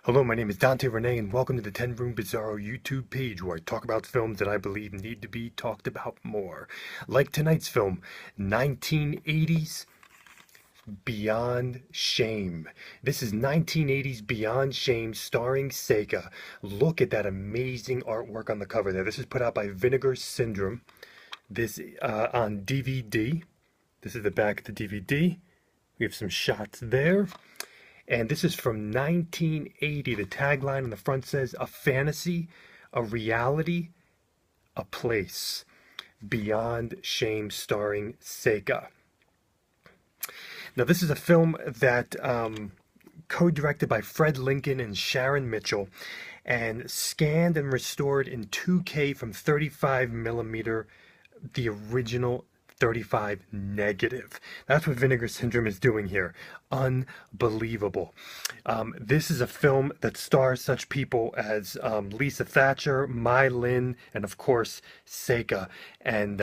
Hello, my name is Dante Renee, and welcome to the 10 Room Bizarro YouTube page where I talk about films that I believe need to be talked about more. Like tonight's film, 1980s Beyond Shame. This is 1980s Beyond Shame starring Seika. Look at that amazing artwork on the cover there. This is put out by Vinegar Syndrome. This on DVD. This is the back of the DVD. We have some shots there. And this is from 1980. The tagline on the front says, "A fantasy, a reality, a place. Beyond Shame," starring Seika. Now, this is a film that co-directed by Fred Lincoln and Sharon Mitchell, and scanned and restored in 2K from 35 millimeter, the original 35 negative. That's what Vinegar Syndrome is doing here. Unbelievable. This is a film that stars such people as Lisa Thatcher, Mai Lin, and of course Seika, and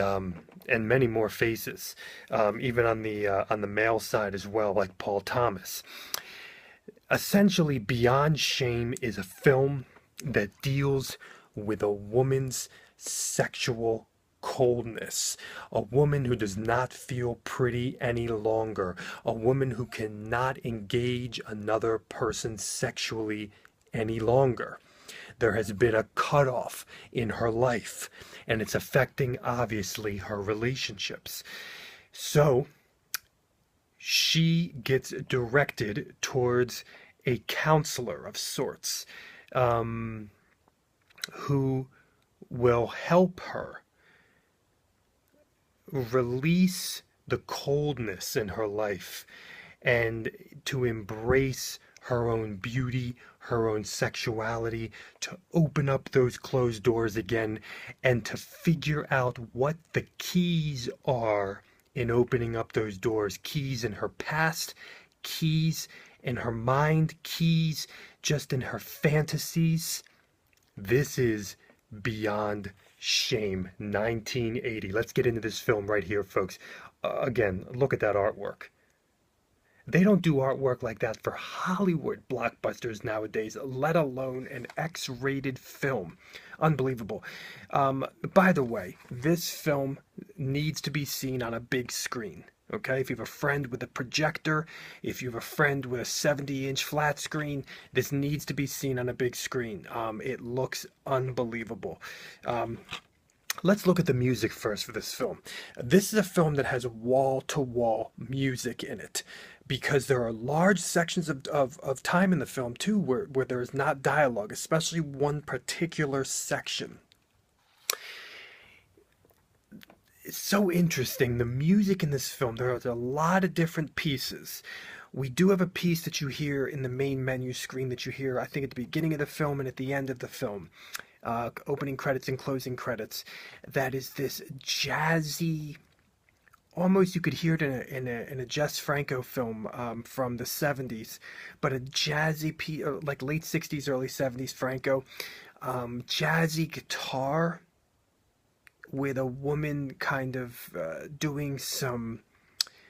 many more faces, even on the male side as well, like Paul Thomas. Essentially, Beyond Shame is a film that deals with a woman's sexual coldness, a woman who does not feel pretty any longer, a woman who cannot engage another person sexually any longer. There has been a cutoff in her life, and it's affecting, obviously, her relationships. So, she gets directed towards a counselor of sorts, who will help her release the coldness in her life and to embrace her own beauty, her own sexuality, to open up those closed doors again, and to figure out what the keys are in opening up those doors. Keys in her past, keys in her mind, keys just in her fantasies. This is Beyond Shame, 1980. Let's get into this film right here, folks. Again, look at that artwork. They don't do artwork like that for Hollywood blockbusters nowadays, let alone an X-rated film. Unbelievable. By the way, this film needs to be seen on a big screen. Okay, if you have a friend with a projector, if you have a friend with a 70-inch flat screen, this needs to be seen on a big screen. It looks unbelievable. Let's look at the music first for this film. This is a film that has wall-to-wall music in it, because there are large sections of time in the film too where there is not dialogue, especially one particular section. It's so interesting. The music in this film, there are a lot of different pieces. We do have a piece that you hear in the main menu screen that you hear, I think, at the beginning of the film and at the end of the film. Opening credits and closing credits. That is this jazzy, almost you could hear it in a Jess Franco film from the 70s, but a jazzy, like late 60s, early 70s Franco, jazzy guitar with a woman kind of doing some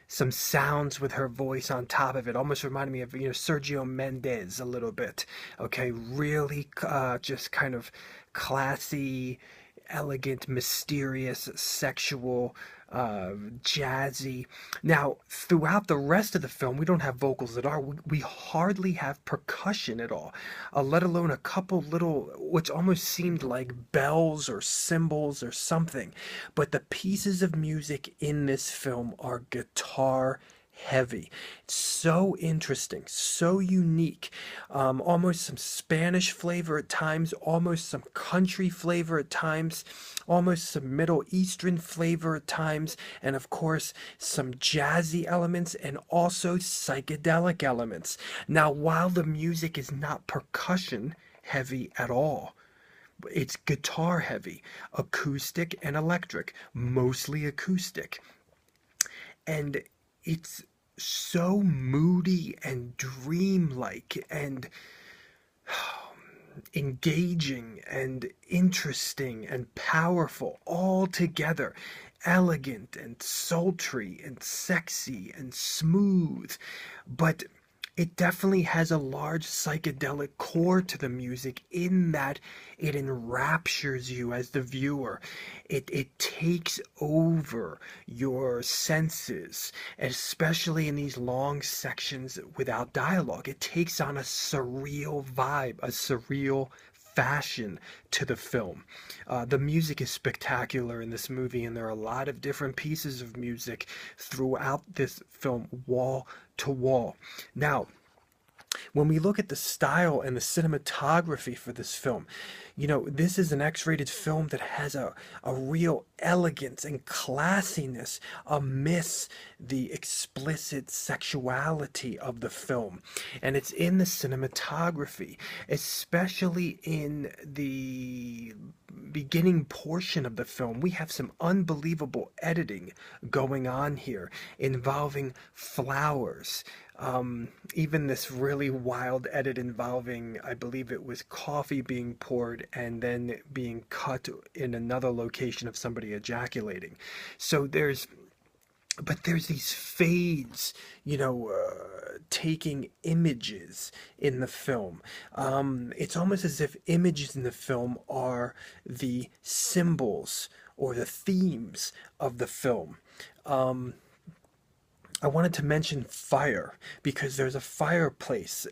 sounds with her voice on top of it. Almost reminded me of, Sergio Mendes a little bit. Okay, really just kind of classy, elegant, mysterious, sexual, jazzy. Now, throughout the rest of the film, we don't have vocals at all. We hardly have percussion at all, let alone a couple little, which almost seemed like bells or cymbals or something. But the pieces of music in this film are guitar heavy. It's so interesting, so unique. Almost some Spanish flavor at times, almost some country flavor at times, almost some Middle Eastern flavor at times, and of course some jazzy elements and also psychedelic elements. Now, while the music is not percussion heavy at all, it's guitar heavy, acoustic and electric, mostly acoustic. And it's so moody and dreamlike and engaging and interesting and powerful all together. Elegant and sultry and sexy and smooth, but it definitely has a large psychedelic core to the music in that it enraptures you as the viewer. It takes over your senses, especially in these long sections without dialogue. It takes on a surreal vibe, a surreal fashion to the film. The music is spectacular in this movie, and there are a lot of different pieces of music throughout this film, wall to wall. Now, when we look at the style and the cinematography for this film, this is an X-rated film that has a real elegance and classiness amidst the explicit sexuality of the film. And it's in the cinematography, especially in the beginning portion of the film. We have some unbelievable editing going on here involving flowers. Even this really wild edit involving, I believe it was coffee being poured and then being cut in another location of somebody ejaculating. So there's these fades, taking images in the film. It's almost as if images in the film are the symbols or the themes of the film. I wanted to mention fire because there's a fireplace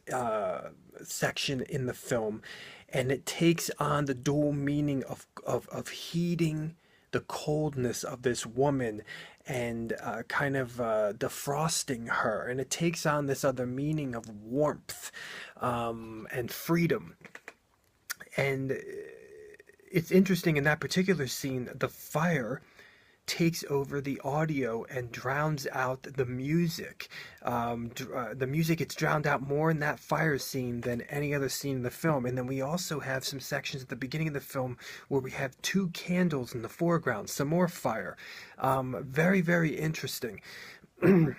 section in the film, and it takes on the dual meaning of heating the coldness of this woman and kind of defrosting her. And it takes on this other meaning of warmth and freedom. And it's interesting in that particular scene, the fire takes over the audio and drowns out the music. The music gets drowned out more in that fire scene than any other scene in the film. And then we also have some sections at the beginning of the film where we have two candles in the foreground, some more fire. Very, very interesting. I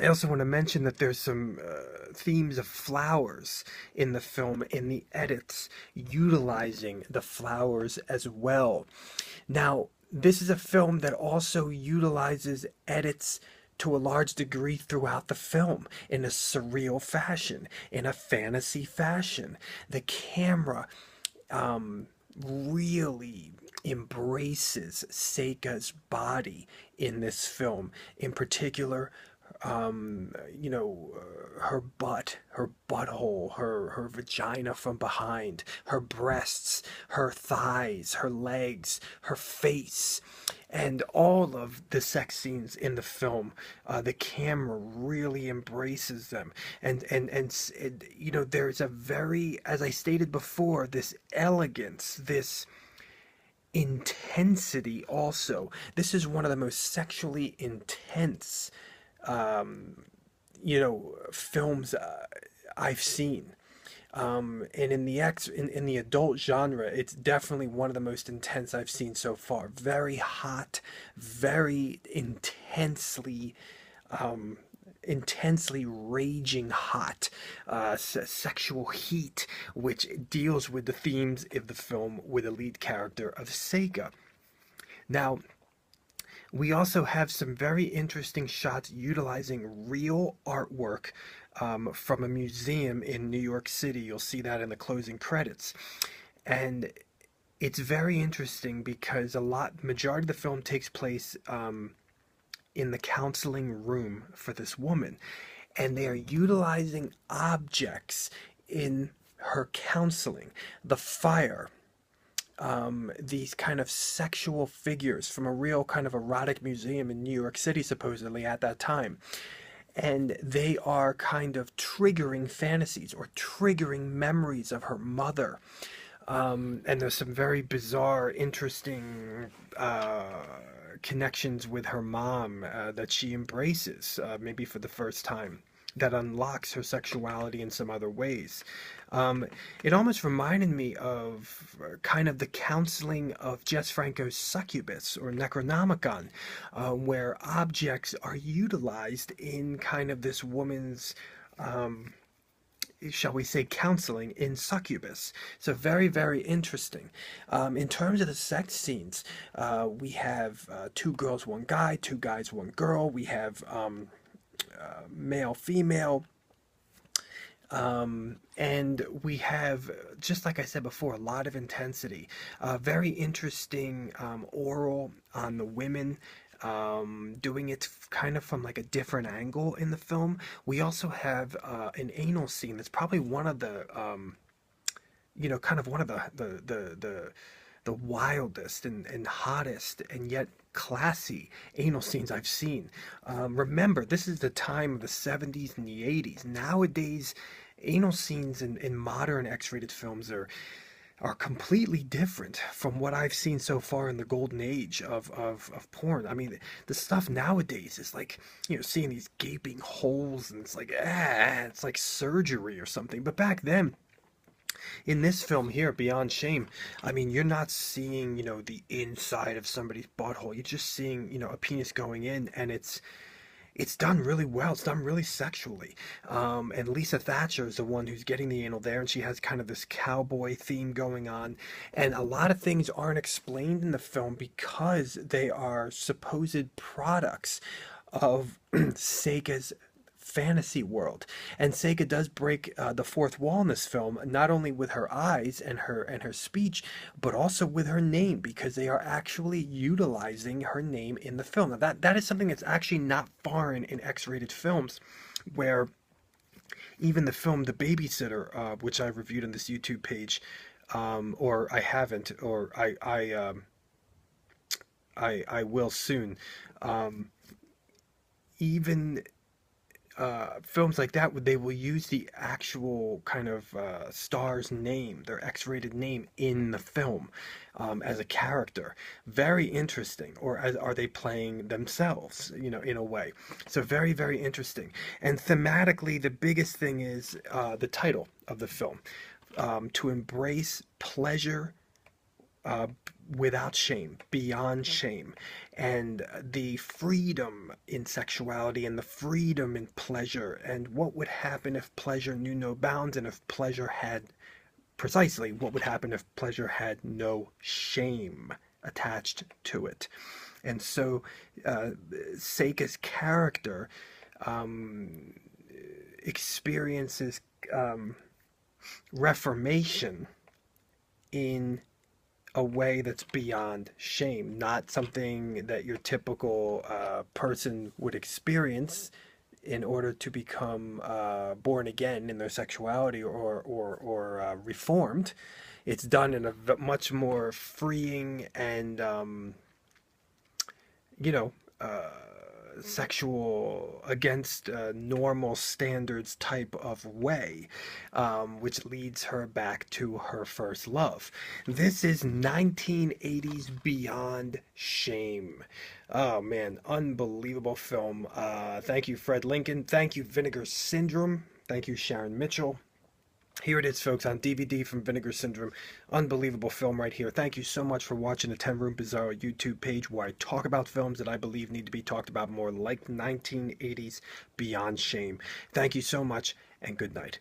also want to mention that there's some themes of flowers in the film, in the edits, utilizing the flowers as well. Now, this is a film that also utilizes edits to a large degree throughout the film in a surreal fashion, in a fantasy fashion. The camera really embraces Seika's body in this film. In particular, her butt, her butthole, her vagina from behind, her breasts, her thighs, her legs, her face, and all of the sex scenes in the film. The camera really embraces them, and there's a very, as I stated before, this elegance, this intensity also. This is one of the most sexually intense films I've seen. And in the adult genre, it's definitely one of the most intense I've seen so far. Very hot, very intensely raging hot, sexual heat, which deals with the themes of the film with the lead character of Seika. Now, we also have some very interesting shots utilizing real artwork from a museum in New York City. You'll see that in the closing credits. And it's very interesting because majority of the film takes place in the counseling room for this woman. And they are utilizing objects in her counseling. The fire, these kind of sexual figures from a real kind of erotic museum in New York City, supposedly at that time. And they are kind of triggering fantasies or triggering memories of her mother. And there's some very bizarre, interesting connections with her mom that she embraces, maybe for the first time, that unlocks her sexuality in some other ways. It almost reminded me of kind of the counseling of Jess Franco's Succubus or Necronomicon, where objects are utilized in kind of this woman's, shall we say, counseling in Succubus. So very, very interesting. In terms of the sex scenes, we have two girls, one guy, two guys, one girl. We have male, female. And we have, just like I said before, a lot of intensity. Very interesting oral on the women, doing it kind of from like a different angle in the film. We also have an anal scene that's probably one of the kind of one of the wildest and hottest and yet classy anal scenes I've seen. Remember, this is the time of the 70s and the 80s. Nowadays, anal scenes in modern X-rated films are completely different from what I've seen so far in the golden age of porn. I mean, the stuff nowadays is like, seeing these gaping holes and it's like surgery or something. But back then, in this film here, Beyond Shame, I mean, you're not seeing, the inside of somebody's butthole. You're just seeing, a penis going in, and it's done really well. It's done really sexually. And Lisa Thatcher is the one who's getting the anal there, and she has kind of this cowboy theme going on. And a lot of things aren't explained in the film because they are supposed products of Sega's fantasy world. And Sega does break the fourth wall in this film, not only with her eyes and her speech, but also with her name, because they are actually utilizing her name in the film. Now that is something that's actually not foreign in X-rated films, where even the film The Babysitter, which I reviewed on this YouTube page, or I haven't, or I will soon. Even films like that, they will use the actual kind of star's name, their X-rated name in the film, as a character. Very interesting. Or are they playing themselves, in a way? So very, very interesting. And thematically, the biggest thing is the title of the film, to embrace pleasure uh, without shame, beyond shame, and the freedom in sexuality and the freedom in pleasure, and what would happen if pleasure knew no bounds, and if pleasure had, precisely, what would happen if pleasure had no shame attached to it. And so Seika's character um, experiences reformation in a way that's beyond shame, not something that your typical person would experience in order to become born again in their sexuality or reformed. It's done in a much more freeing and you know, uh, sexual against normal standards type of way, which leads her back to her first love. This is 1980s Beyond Shame. Oh man, unbelievable film. Thank you, Fred Lincoln. Thank you, Vinegar Syndrome. Thank you, Sharon Mitchell. Here it is, folks, on DVD from Vinegar Syndrome. Unbelievable film right here. Thank you so much for watching the 10 Room Bizarro YouTube page, where I talk about films that I believe need to be talked about more, like 1980s Beyond Shame. Thank you so much, and good night.